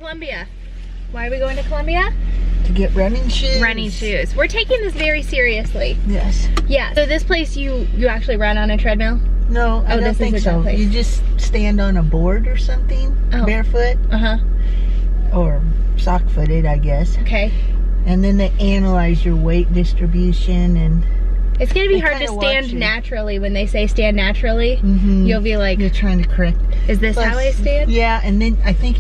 Columbia. Why are we going to Columbia? To get running shoes. Running shoes. We're taking this very seriously. Yes. Yeah. So this place, you actually run on a treadmill? No, I don't think so. You just stand on a board or something, barefoot. Or sock-footed, I guess. Okay. And then they analyze your weight distribution, and it's gonna be hard to stand naturally. When they say stand naturally, you'll be like, you're trying to correct. Is this how I stand? Yeah, and then I think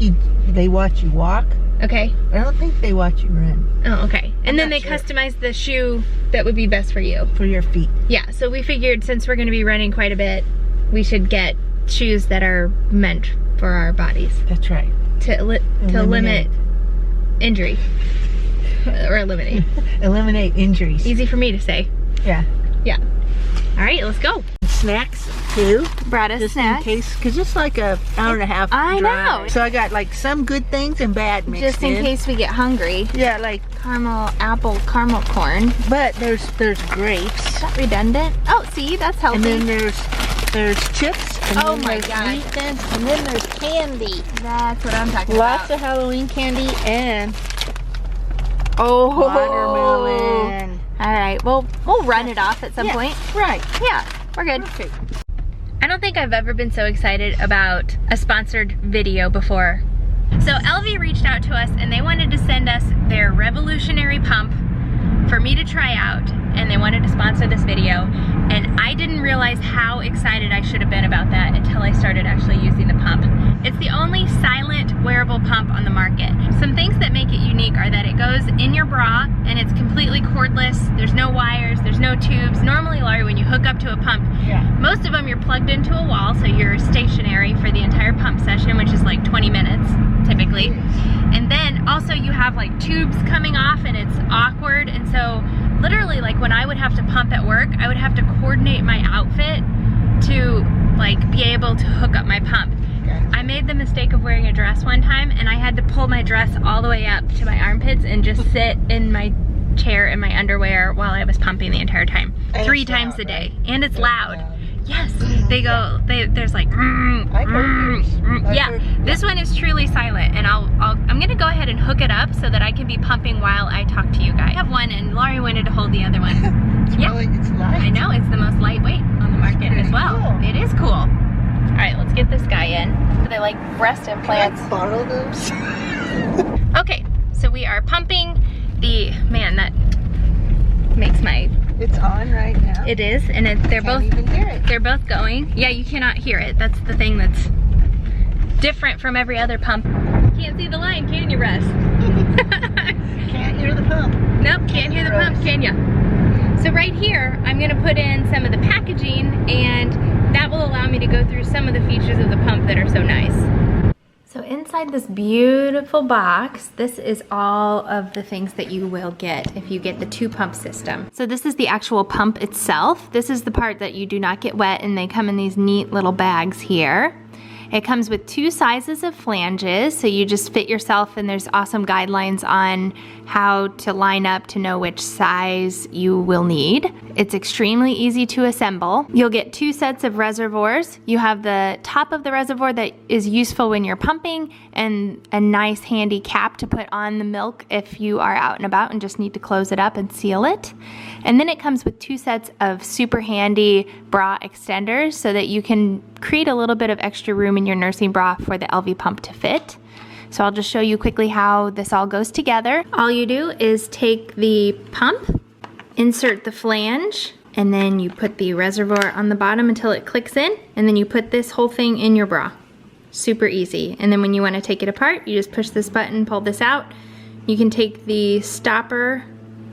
they watch you walk. Okay. I don't think they watch you run. Oh, okay. And then they customize the shoe that would be best for you. For your feet. Yeah, so we figured since we're gonna be running quite a bit, we should get shoes that are meant for our bodies. That's right. To limit injury. Or eliminate. Eliminate injuries. Easy for me to say. Yeah. Yeah. All right, let's go. Snacks too. Brought us snacks. In case, because it's like an hour and a half drive. I know. So I got like some good things and bad mixed just in case we get hungry. Yeah, like apple caramel corn. But there's grapes. Is that redundant? Oh, see, that's healthy. And then there's chips. And oh then my there's god. wheat thins, and then there's candy. That's what I'm talking about. Lots about. of Halloween candy and watermelon. All right, well, we'll run it off at some point. Right. Yeah, we're good. Perfect. I don't think I've ever been so excited about a sponsored video before. So Elvie reached out to us and they wanted to send us their revolutionary pump for me to try out, and they wanted to sponsor this video, and I didn't realize how excited I should have been about that until I started actually using the pump. It's the only silent wearable pump on the market. Some things that make it unique are that it goes in your bra and it's completely cordless. There's no wires, there's no tubes. Normally, Laurie, when you hook up to a pump, most of them you're plugged into a wall, so you're stationary for the entire pump session, which is like 20 minutes typically. And then also you have like tubes coming off and it's awkward, and so literally like when I would have to pump at work, I would have to coordinate my outfit to like be able to hook up my pump. I made the mistake of wearing a dress one time and I had to pull my dress all the way up to my armpits and just sit in my chair in my underwear while I was pumping the entire time. And 3 times a day. Right? And it's loud. Yes, they go, there's like, yeah, this one is truly silent, and I'm gonna go ahead and hook it up so that I can be pumping while I talk to you guys. I have one and Laurie wanted to hold the other one. It's light. I know, it's the most lightweight on the market as well. Cool. It is cool. All right, let's get this guy in. They like breast implants. Can I borrow those? Okay, so we are pumping the, man, that makes my... It's on right now. It is, and they're both. Even hear it. They're both going. Yeah, you cannot hear it. That's the thing that's different from every other pump. Can't see the line, can you, Russ? Can't hear the pump. Nope, can't hear the pump, can ya? So right here, I'm gonna put in some of the packaging, and that will allow me to go through some of the features of the pump that are so nice. So inside this beautiful box, this is all of the things that you will get if you get the 2-pump system. So this is the actual pump itself. This is the part that you do not get wet, and they come in these neat little bags here. It comes with 2 sizes of flanges, so you just fit yourself, and there's awesome guidelines on how to line up to know which size you will need. It's extremely easy to assemble. You'll get 2 sets of reservoirs. You have the top of the reservoir that is useful when you're pumping, and a nice handy cap to put on the milk if you are out and about and just need to close it up and seal it. And then it comes with 2 sets of super handy bra extenders so that you can create a little bit of extra room in your nursing bra for the Elvie pump to fit. So I'll just show you quickly how this all goes together. All you do is take the pump, insert the flange, and then you put the reservoir on the bottom until it clicks in, and then you put this whole thing in your bra. Super easy. And then when you want to take it apart, you just push this button, pull this out. You can take the stopper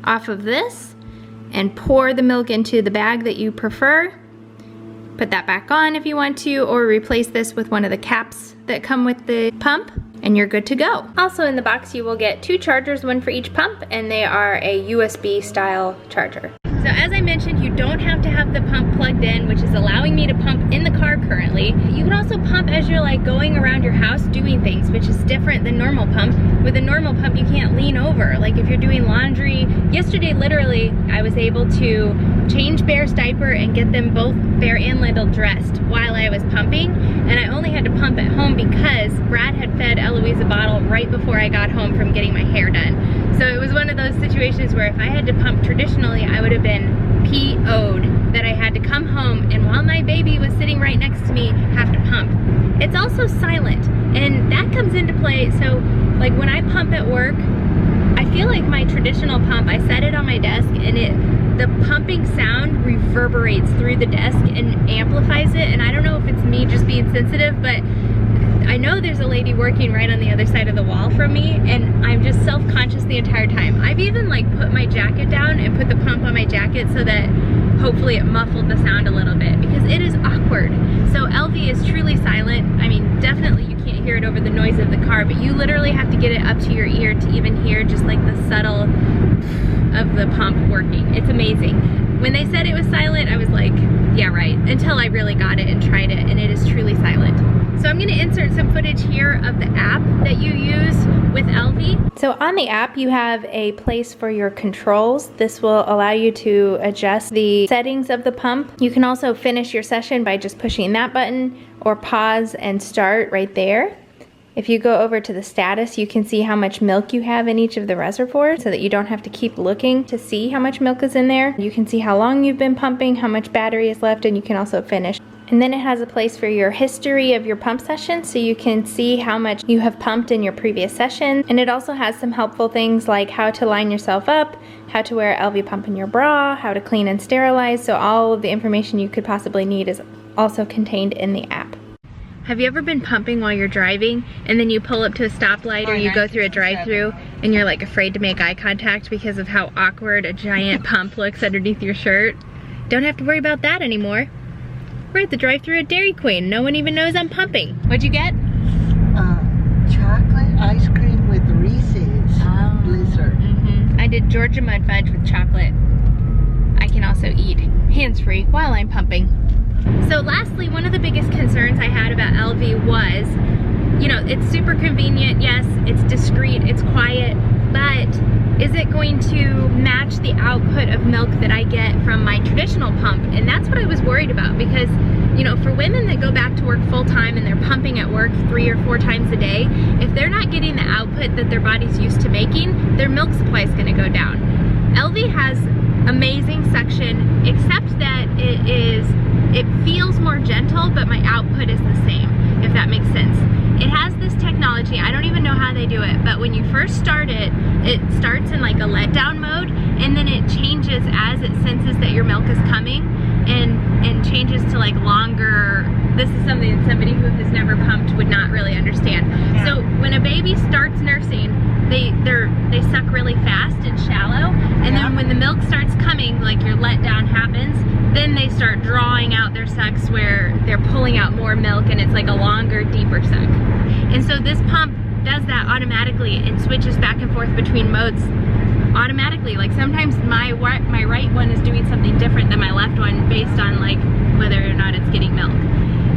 off of this and pour the milk into the bag that you prefer. Put that back on if you want to, or replace this with one of the caps that come with the pump, and you're good to go. Also in the box you will get 2 chargers, one for each pump, and they are a USB style charger. So as I mentioned, you don't have to have the pump plugged in, which is allowing me to pump in the car currently. You can also pump as you're like going around your house doing things, which is different than normal pump. With a normal pump, you can't lean over. Like if you're doing laundry, yesterday literally I was able to change Bear's diaper and get them both, Bear and Lyndall, dressed while I was pumping. And I only had to pump at home because Brad had fed Eloise a bottle right before I got home from getting my hair done. So it was one of those situations where if I had to pump traditionally, I would have been PO'd that I had to come home and while my baby was sitting right next to me, have to pump. It's also silent, and that comes into play. So like when I pump at work, I feel like my traditional pump, I set it on my desk and the pumping sound reverberates through the desk and amplifies it. And I don't know if it's me just being sensitive, but I know there's a lady working right on the other side of the wall from me, and I'm just self-conscious the entire time. I've even like put my jacket down and put the pump on my jacket so that hopefully it muffled the sound a little bit, because it is awkward. So Elvie is truly silent. I mean, definitely you can't hear it over the noise of the car, but you literally have to get it up to your ear to even hear just like the subtle of the pump working. It's amazing. When they said it was silent, I was like, yeah, right, until I really got it and tried it, and it is truly silent. So I'm gonna insert some footage here of the app that you use with Elvie. So on the app, you have a place for your controls. This will allow you to adjust the settings of the pump. You can also finish your session by just pushing that button, or pause and start right there. If you go over to the status, you can see how much milk you have in each of the reservoirs so that you don't have to keep looking to see how much milk is in there. You can see how long you've been pumping, how much battery is left, and you can also finish. And then it has a place for your history of your pump session, so you can see how much you have pumped in your previous session. And it also has some helpful things like how to line yourself up, how to wear Elvie pump in your bra, how to clean and sterilize. So all of the information you could possibly need is also contained in the app. Have you ever been pumping while you're driving and then you pull up to a stoplight or you go through a drive-through and you're like afraid to make eye contact because of how awkward a giant pump looks underneath your shirt? Don't have to worry about that anymore. We're at the drive-through at Dairy Queen. No one even knows I'm pumping. What'd you get? Chocolate ice cream with Reese's Blizzard. I did Georgia mud fudge with chocolate. I can also eat hands-free while I'm pumping. So lastly, one of the biggest concerns I had about Elvie was, you know, it's super convenient, yes, it's discreet, it's quiet, but is it going to match the output of milk that I get from my traditional pump? And that's what I was worried about, because, you know, for women that go back to work full-time and they're pumping at work 3 or 4 times a day, if they're not getting the output that their body's used to making, their milk supply is going to go down. Elvie has amazing suction, except that it feels more gentle, but my output is the same, if that makes sense. It has this technology, I don't even know how they do it, but when you first start it, it starts in like a letdown mode, and then it changes as it senses that your milk is coming, and changes to like longer. This is something that somebody who has never pumped would not really understand. Yeah. So when a baby starts nursing, they suck really fast and shallow, and then when the milk starts coming, like your letdown happens, then they start drawing out their sucks where they're pulling out more milk, and it's like a longer, deeper suck. And so this pump does that automatically and switches back and forth between modes automatically. Like sometimes my right one is doing something different than my left one based on like whether or not it's getting milk.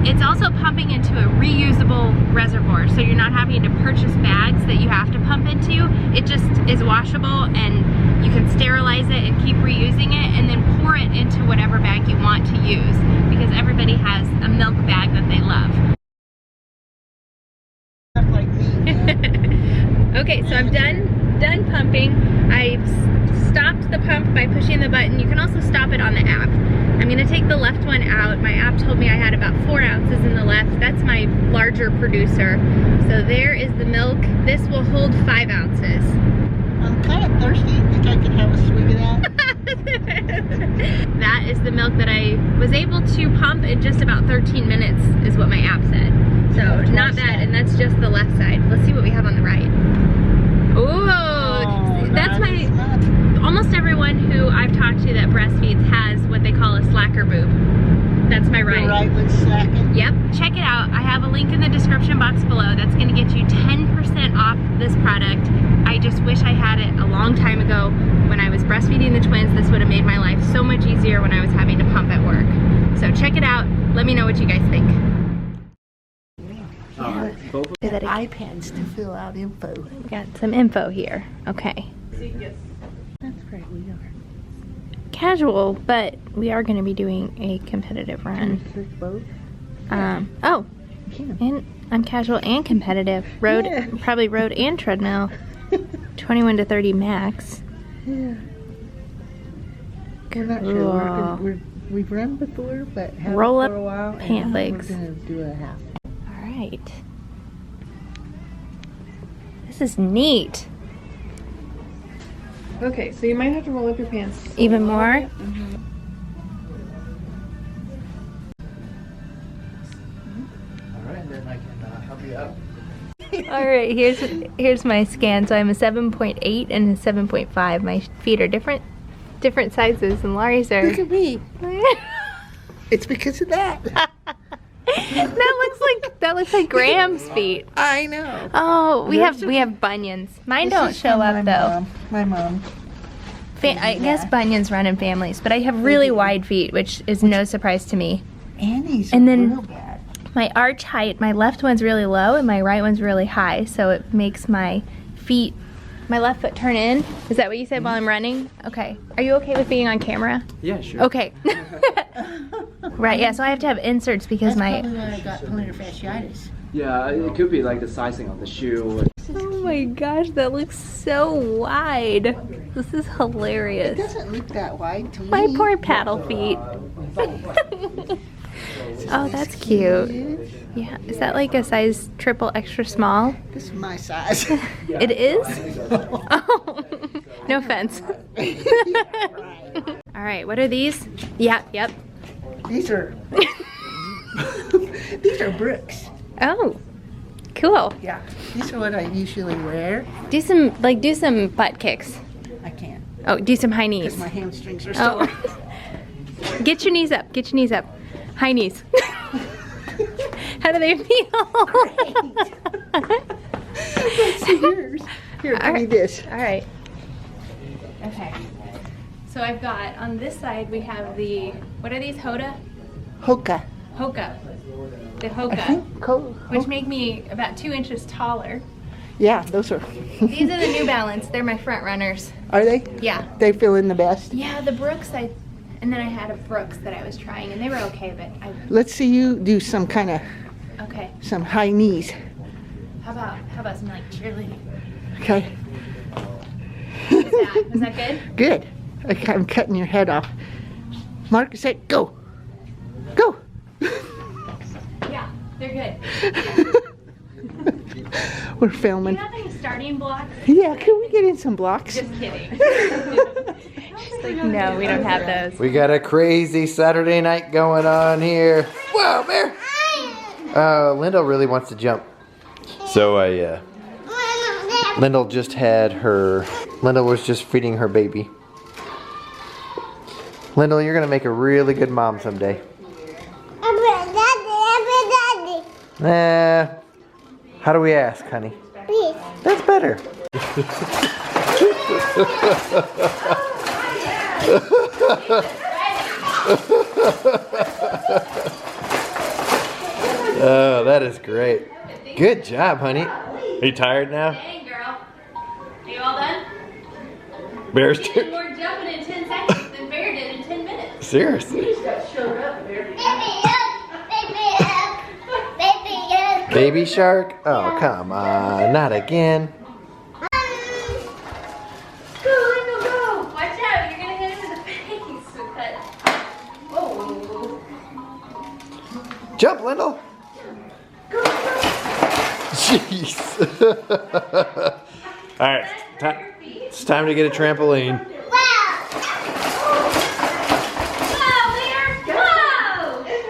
It's also pumping into a reusable reservoir, so you're not having to purchase bags that you have to pump into. It just is washable, and you can sterilize it and keep reusing it, and then pour it into whatever bag you want to use, because everybody has a milk bag that they love. Like me. Okay, so I'm done pumping. I stopped the pump by pushing the button. You can also stop it on the app. I'm gonna take the left one out. My app told me I had about 4 ounces in the left. That's my larger producer. So there is the milk. This will hold 5 ounces. I'm kind of thirsty. You think I could have a swig of that? That is the milk that I was able to pump in just about 13 minutes is what my app said. So not bad, and that's just the left side. Let's see what we have on the right. Ooh, that's my... Almost everyone who I've talked to that breastfeeds has what they call a slacker boob. That's my right. The right one's slacking? Yep. Check it out. I have a link in the description box below. That's going to get you 10% off this product. I just wish I had it a long time ago when I was breastfeeding the twins. This would have made my life so much easier when I was having to pump at work. So check it out. Let me know what you guys think. iPads to fill out info. We got some info here. Okay. That's great. We are. casual, but we are going to be doing a competitive run. Both? Oh, and I'm casual and competitive. Road, yeah. Probably road and treadmill. 21 to 30 max. Yeah. Cool. We're not sure. We've run before, but haven't roll up for a while. pant legs. We're gonna do a half. All right. This is neat. Okay, so you might have to roll up your pants even more. Mm-hmm. All right, then I can help you out. All right, here's my scan. So I'm a 7.8 and a 7.5. My feet are different sizes, and Laurie's are. Look at me. It's because of that. that looks like Graham's feet. I know. Oh, we have bunions. Mine don't show up though. My mom. I guess bunions run in families, but I have really wide feet, which is no surprise to me. Annie's and then real bad. My arch height, my left one's really low and my right one's really high, so it makes my left foot turn in. Is that what you said while I'm running? Okay. Are you okay with being on camera? Yeah, sure. Okay. Right, yeah, so I have to have inserts because That's probably when I got plantar fasciitis. Yeah, it could be like the sizing of the shoe. Oh my gosh, that looks so wide. This is hilarious. It doesn't look that wide to me. My poor paddle feet. Oh, that's cute. Yeah, is that like a size triple extra small? This is my size. It is? Oh, no offense. All right, what are these? Yeah, yep. These are Brooks. Oh, cool. Yeah, these are what I usually wear. Do some butt kicks. I can't. Oh, do some high knees. Because my hamstrings are sore. Oh. Get your knees up. Get your knees up. High knees. How do they feel? Let's see yours. Here, give me this. All right. Okay. So I've got, on this side, we have the, what are these, Hoka? Hoka. The Hoka. Which make me about 2 inches taller. Yeah, those are. These are the New Balance. They're my front runners. Are they? Yeah. They feel in the best? Yeah, the Brooks, and then I had a Brooks that I was trying, and they were okay, but Let's see you do some kind of, some high knees. How about some like cheerleading? Okay. Was that good? Good. I'm cutting your head off. Mark said, go. Go. Yeah, they're good. We're filming. Do you have any starting blocks? Yeah, can we get in some blocks? Just kidding. Like, no, we don't have those. We got a crazy Saturday night going on here. Whoa, Bear! Lyndall really wants to jump. So Lyndall was just feeding her baby. Lyndall, you're gonna make a really good mom someday. How do we ask, honey? Please. That's better. Oh, that is great. Good job, honey. Are you tired now? Dang, girl. Are you all done? Bear's You did more jumping in 10 seconds than Bear did in 10 minutes. Seriously. You just got showed up, Bear. Baby shark? Oh, come on. Not again. Go, Lyndall, go. Watch out. You're going to hit him in the face with that. Whoa. Jump, Lyndall. Jeez. All right. It's time to get a trampoline.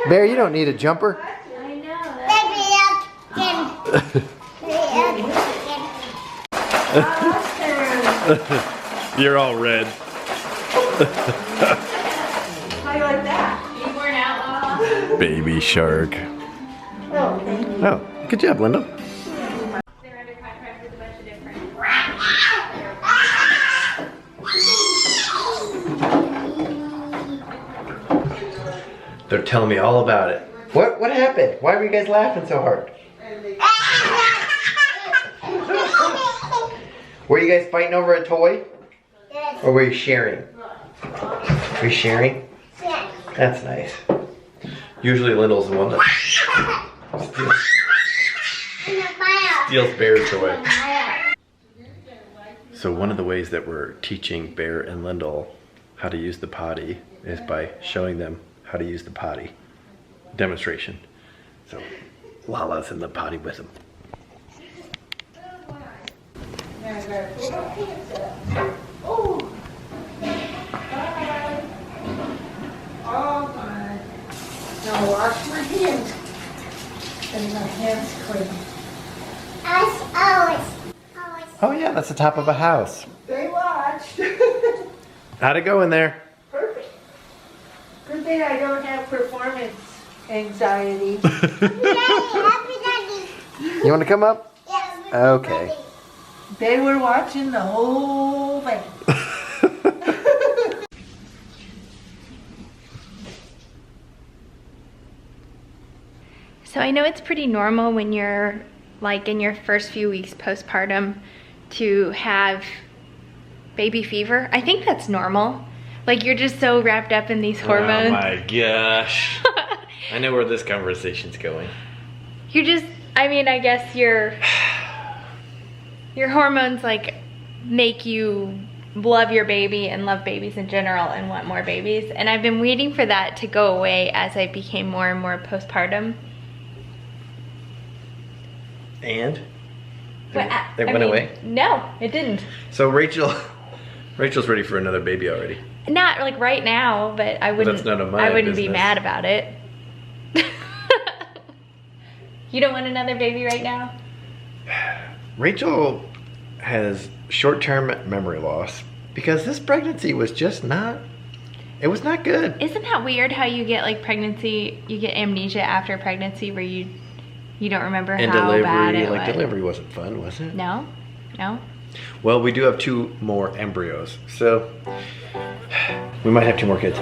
Bear, you don't need a jumper. You're all red. How do you like that? You were an outlaw. Baby shark. Oh, good job, Lyndall. They're under contract with a bunch of different. They're telling me all about it. What happened? Why were you guys laughing so hard? Were you guys fighting over a toy? Or were you sharing? Were Are you sharing? Yeah. That's nice. Usually Lyndall's the one that steals Bear's away. So one of the ways that we're teaching Bear and Lyndall how to use the potty is by showing them how to use the potty. Demonstration. So Lala's in the potty with them. Oh. Oh my. Now wash my hands. And my hands clean. As always. Oh yeah, that's the top of a house. They watched. How'd it go in there? Perfect. Good thing I don't have performance anxiety. You want to come up? Yes. Okay. They were watching the whole thing. So I know it's pretty normal when you're like in your first few weeks postpartum to have baby fever. I think that's normal. Like you're just so wrapped up in these hormones. Oh my gosh. I know where this conversation's going. You're just, I mean, I guess your hormones like make you love your baby and love babies in general and want more babies. And I've been waiting for that to go away as I became more and more postpartum. And? But It went away? No, it didn't. So Rachel's ready for another baby already. Not like right now, but I wouldn't. That's none of my I wouldn't be business. mad about it. You don't want another baby right now? Rachel has short-term memory loss because this pregnancy was just not, it was not good. Isn't that weird how you get like pregnancy, you get amnesia after pregnancy where you don't remember And how delivery, bad it like was? delivery wasn't fun, was it? No, no. Well, we do have 2 more embryos, so we might have 2 more kids.